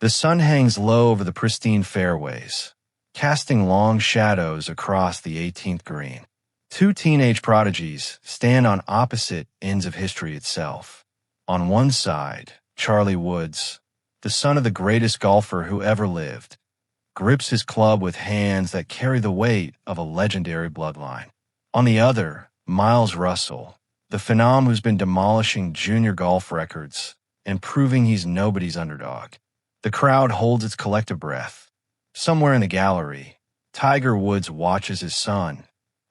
The sun hangs low over the pristine fairways, casting long shadows across the 18th green. Two teenage prodigies stand on opposite ends of history itself. On one side, Charlie Woods, the son of the greatest golfer who ever lived, grips his club with hands that carry the weight of a legendary bloodline. On the other, Miles Russell, the phenom who's been demolishing junior golf records and proving he's nobody's underdog. The crowd holds its collective breath. Somewhere in the gallery, Tiger Woods watches his son,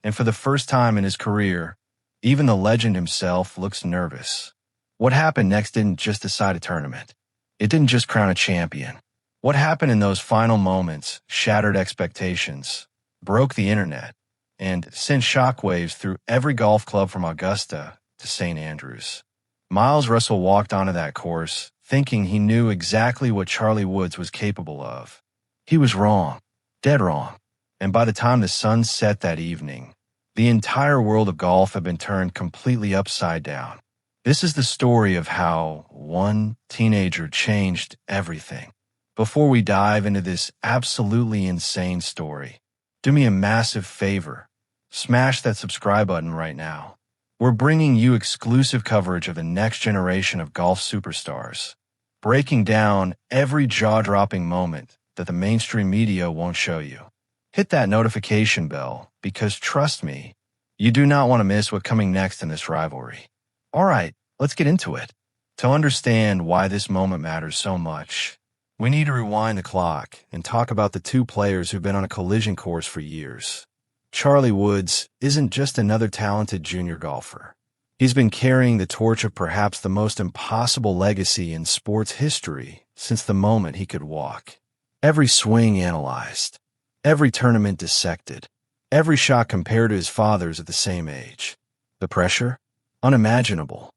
and for the first time in his career, even the legend himself looks nervous. What happened next didn't just decide a tournament. It didn't just crown a champion. What happened in those final moments shattered expectations, broke the internet, and sent shockwaves through every golf club from Augusta to St. Andrews. Miles Russell walked onto that course thinking he knew exactly what Charlie Woods was capable of. He was wrong, dead wrong. And by the time the sun set that evening, the entire world of golf had been turned completely upside down. This is the story of how one teenager changed everything. Before we dive into this absolutely insane story, do me a massive favor. Smash that subscribe button right now. We're bringing you exclusive coverage of the next generation of golf superstars, breaking down every jaw-dropping moment that the mainstream media won't show you. Hit that notification bell because, trust me, you do not want to miss what's coming next in this rivalry. All right, let's get into it. To understand why this moment matters so much, we need to rewind the clock and talk about the two players who've been on a collision course for years. Charlie Woods isn't just another talented junior golfer. He's been carrying the torch of perhaps the most impossible legacy in sports history since the moment he could walk. Every swing analyzed, every tournament dissected, every shot compared to his father's at the same age. The pressure? Unimaginable.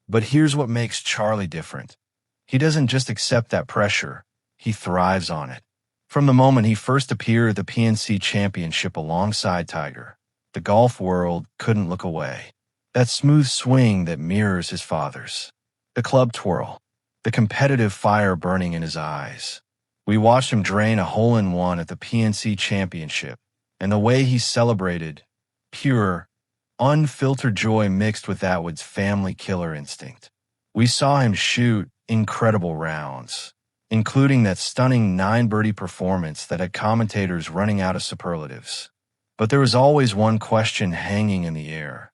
But here's what makes Charlie different. He doesn't just accept that pressure, he thrives on it. From the moment he first appeared at the PNC Championship alongside Tiger, the golf world couldn't look away. That smooth swing that mirrors his father's. The club twirl. The competitive fire burning in his eyes. We watched him drain a hole-in-one at the PNC Championship, and the way he celebrated, pure, unfiltered joy mixed with that Woods' family killer instinct. We saw him shoot incredible rounds, including that stunning 9-birdie performance that had commentators running out of superlatives. But there was always one question hanging in the air.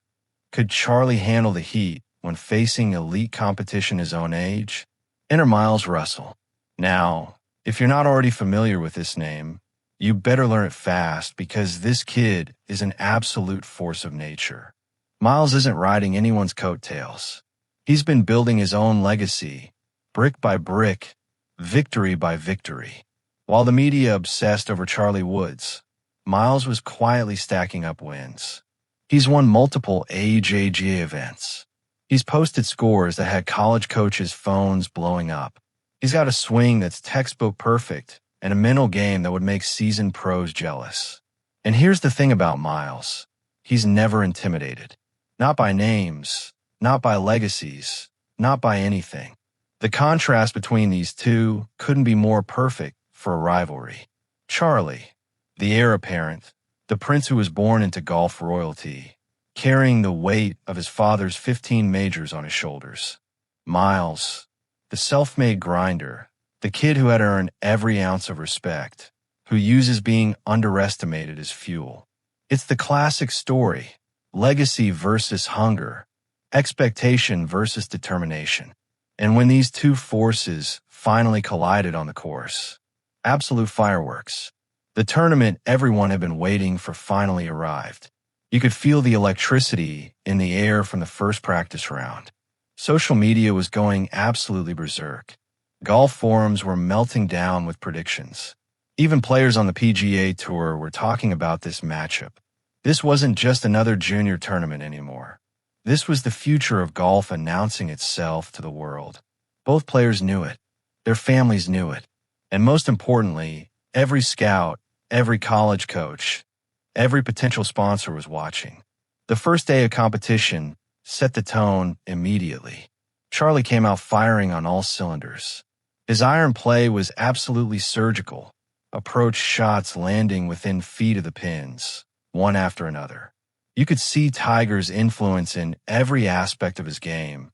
Could Charlie handle the heat when facing elite competition his own age? Enter Miles Russell. Now, if you're not already familiar with this name, you better learn it fast because this kid is an absolute force of nature. Miles isn't riding anyone's coattails. He's been building his own legacy, brick by brick, victory by victory. While the media obsessed over Charlie Woods, Miles was quietly stacking up wins. He's won multiple AJGA events. He's posted scores that had college coaches' phones blowing up. He's got a swing that's textbook perfect and a mental game that would make seasoned pros jealous. And here's the thing about Miles. He's never intimidated. Not by names, not by legacies, not by anything. The contrast between these two couldn't be more perfect for a rivalry. Charlie, the heir apparent, the prince who was born into golf royalty, carrying the weight of his father's 15 majors on his shoulders. Miles, the self-made grinder, the kid who had earned every ounce of respect, who uses being underestimated as fuel. It's the classic story, legacy versus hunger, expectation versus determination. And when these two forces finally collided on the course, absolute fireworks. The tournament everyone had been waiting for finally arrived. You could feel the electricity in the air from the first practice round. Social media was going absolutely berserk. Golf forums were melting down with predictions. Even players on the PGA Tour were talking about this matchup. This wasn't just another junior tournament anymore. This was the future of golf announcing itself to the world. Both players knew it. Their families knew it. And most importantly, every scout, every college coach, every potential sponsor was watching. The first day of competition set the tone immediately. Charlie came out firing on all cylinders. His iron play was absolutely surgical, approach shots landing within feet of the pins, one after another. You could see Tiger's influence in every aspect of his game,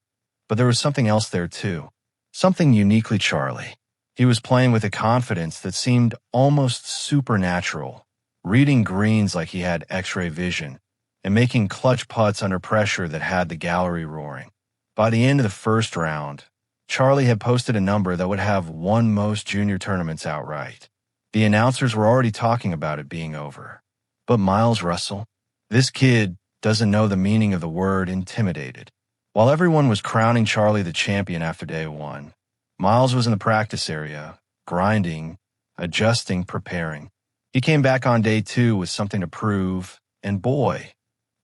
but there was something else there too, something uniquely Charlie. He was playing with a confidence that seemed almost supernatural, reading greens like he had X-ray vision, and making clutch putts under pressure that had the gallery roaring. By the end of the first round, Charlie had posted a number that would have won most junior tournaments outright. The announcers were already talking about it being over. But Miles Russell, this kid doesn't know the meaning of the word intimidated. While everyone was crowning Charlie the champion after day one, Miles was in the practice area, grinding, adjusting, preparing. He came back on day two with something to prove, and boy,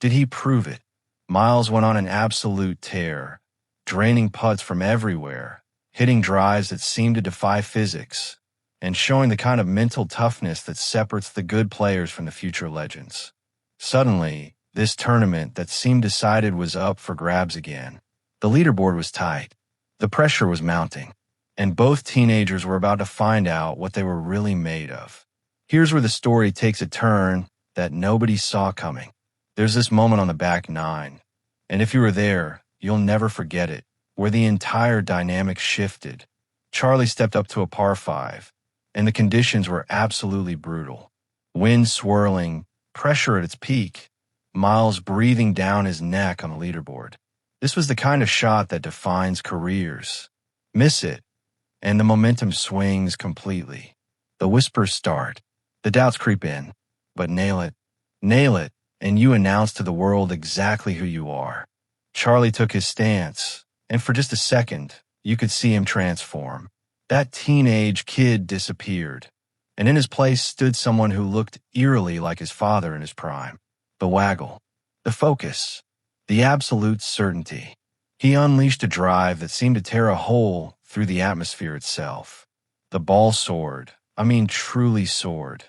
did he prove it. Miles went on an absolute tear, draining putts from everywhere, hitting drives that seemed to defy physics, and showing the kind of mental toughness that separates the good players from the future legends. Suddenly, this tournament that seemed decided was up for grabs again. The leaderboard was tight. The pressure was mounting, and both teenagers were about to find out what they were really made of. Here's where the story takes a turn that nobody saw coming. There's this moment on the back nine, and if you were there, you'll never forget it, where the entire dynamic shifted. Charlie stepped up to a par 5, and the conditions were absolutely brutal. Wind swirling, pressure at its peak, Miles breathing down his neck on the leaderboard. This was the kind of shot that defines careers. Miss it, and the momentum swings completely. The whispers start, the doubts creep in, but nail it, and you announce to the world exactly who you are. Charlie took his stance, and for just a second, you could see him transform. That teenage kid disappeared, and in his place stood someone who looked eerily like his father in his prime. The waggle, the focus, the absolute certainty. He unleashed a drive that seemed to tear a hole through the atmosphere itself. The ball soared, truly soared.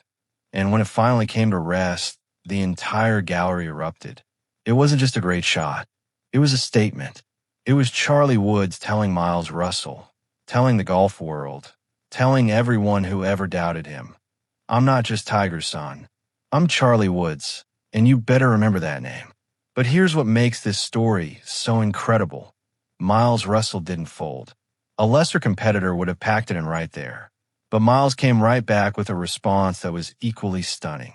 And when it finally came to rest, the entire gallery erupted. It wasn't just a great shot. It was a statement. It was Charlie Woods telling Miles Russell, telling the golf world, telling everyone who ever doubted him, I'm not just Tiger's son. I'm Charlie Woods, and you better remember that name. But here's what makes this story so incredible. Miles Russell didn't fold. A lesser competitor would have packed it in right there. But Miles came right back with a response that was equally stunning.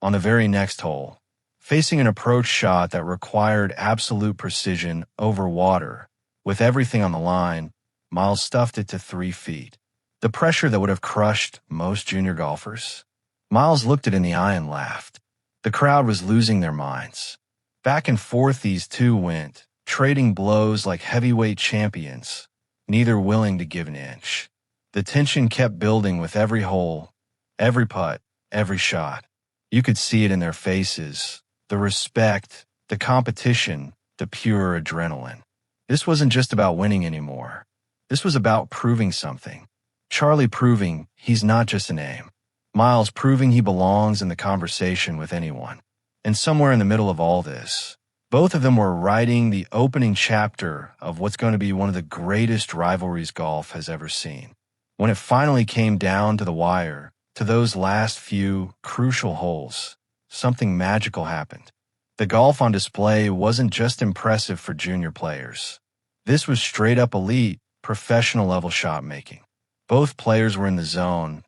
On the very next hole, facing an approach shot that required absolute precision over water, with everything on the line, Miles stuffed it to 3 feet. The pressure that would have crushed most junior golfers. Miles looked it in the eye and laughed. The crowd was losing their minds. Back and forth these two went, trading blows like heavyweight champions, neither willing to give an inch. The tension kept building with every hole, every putt, every shot. You could see it in their faces, the respect, the competition, the pure adrenaline. This wasn't just about winning anymore. This was about proving something. Charlie proving he's not just a name. Miles proving he belongs in the conversation with anyone. And somewhere in the middle of all this, both of them were writing the opening chapter of what's going to be one of the greatest rivalries golf has ever seen. When it finally came down to the wire, to those last few crucial holes, something magical happened. The golf on display wasn't just impressive for junior players. This was straight-up elite, professional-level shot making. Both players were in the zone,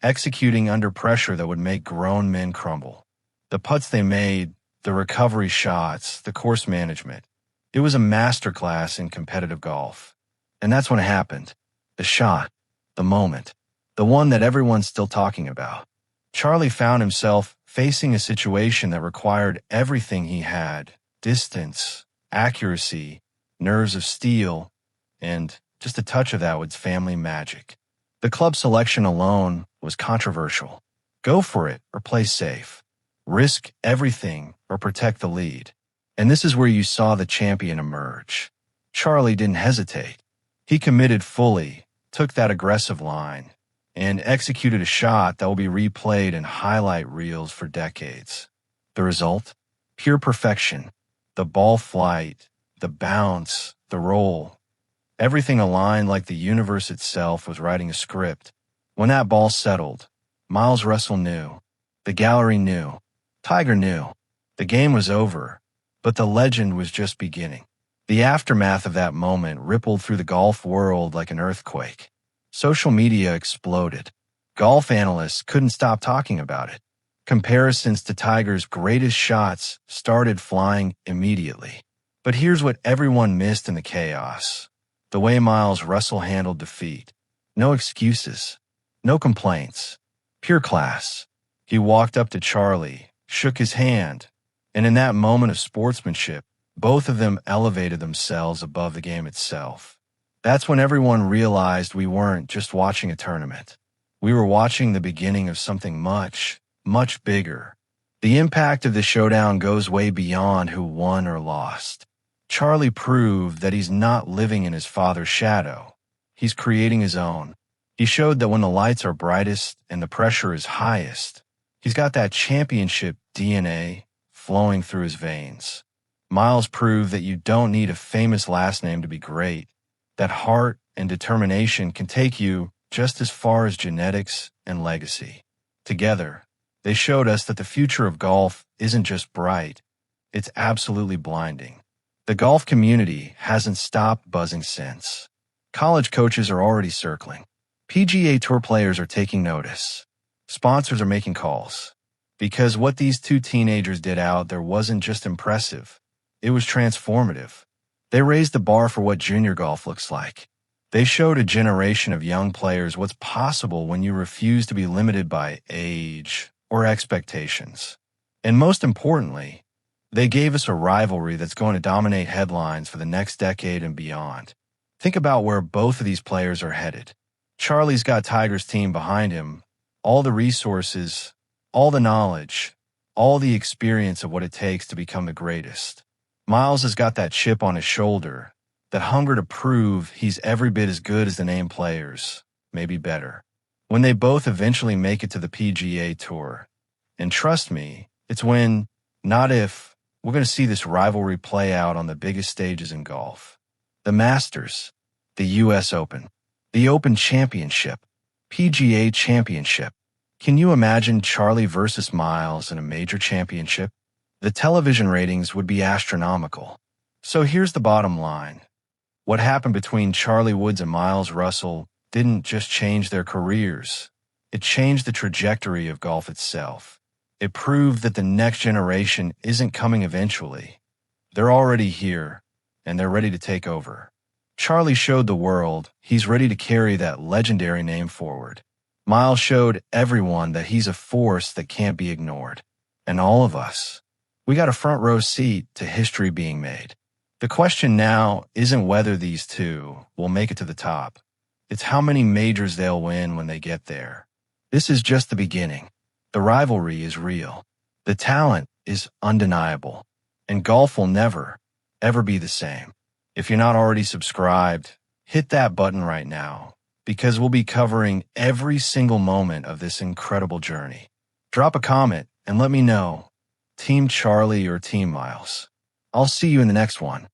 executing under pressure that would make grown men crumble. The putts they made, the recovery shots, the course management. It was a masterclass in competitive golf. And that's when it happened. The shot, the moment, the one that everyone's still talking about. Charlie found himself facing a situation that required everything he had: distance, accuracy, nerves of steel, and just a touch of that was family magic. The club selection alone was controversial. Go for it or play safe. Risk everything or protect the lead. And this is where you saw the champion emerge. Charlie didn't hesitate. He committed fully, took that aggressive line, and executed a shot that will be replayed in highlight reels for decades. The result? Pure perfection. The ball flight, the bounce, the roll. Everything aligned like the universe itself was writing a script. When that ball settled, Miles Russell knew. The gallery knew. Tiger knew. The game was over, but the legend was just beginning. The aftermath of that moment rippled through the golf world like an earthquake. Social media exploded. Golf analysts couldn't stop talking about it. Comparisons to Tiger's greatest shots started flying immediately. But here's what everyone missed in the chaos. The way Miles Russell handled defeat. No excuses. No complaints. Pure class. He walked up to Charlie, shook his hand, and in that moment of sportsmanship, both of them elevated themselves above the game itself. That's when everyone realized we weren't just watching a tournament. We were watching the beginning of something much, much bigger. The impact of the showdown goes way beyond who won or lost. Charlie proved that he's not living in his father's shadow. He's creating his own. He showed that when the lights are brightest and the pressure is highest, he's got that championship DNA flowing through his veins. Miles proved that you don't need a famous last name to be great, that heart and determination can take you just as far as genetics and legacy. Together, they showed us that the future of golf isn't just bright, it's absolutely blinding. The golf community hasn't stopped buzzing since. College coaches are already circling. PGA Tour players are taking notice. Sponsors are making calls. Because what these two teenagers did out there wasn't just impressive. It was transformative. They raised the bar for what junior golf looks like. They showed a generation of young players what's possible when you refuse to be limited by age or expectations. And most importantly, they gave us a rivalry that's going to dominate headlines for the next decade and beyond. Think about where both of these players are headed. Charlie's got Tiger's team behind him, all the resources, all the knowledge, all the experience of what it takes to become the greatest. Miles has got that chip on his shoulder, that hunger to prove he's every bit as good as the named players, maybe better. When they both eventually make it to the PGA Tour. And trust me, it's when, not if, we're going to see this rivalry play out on the biggest stages in golf. The Masters, the US Open, the Open Championship, PGA Championship. Can you imagine Charlie versus Miles in a major championship? The television ratings would be astronomical. So here's the bottom line. What happened between Charlie Woods and Miles Russell didn't just change their careers. It changed the trajectory of golf itself. It proved that the next generation isn't coming eventually. They're already here, and they're ready to take over. Charlie showed the world he's ready to carry that legendary name forward. Miles showed everyone that he's a force that can't be ignored. And all of us, we got a front row seat to history being made. The question now isn't whether these two will make it to the top. It's how many majors they'll win when they get there. This is just the beginning. The rivalry is real. The talent is undeniable. And golf will never, ever be the same. If you're not already subscribed, hit that button right now, because we'll be covering every single moment of this incredible journey. Drop a comment and let me know, Team Charlie or Team Miles. I'll see you in the next one.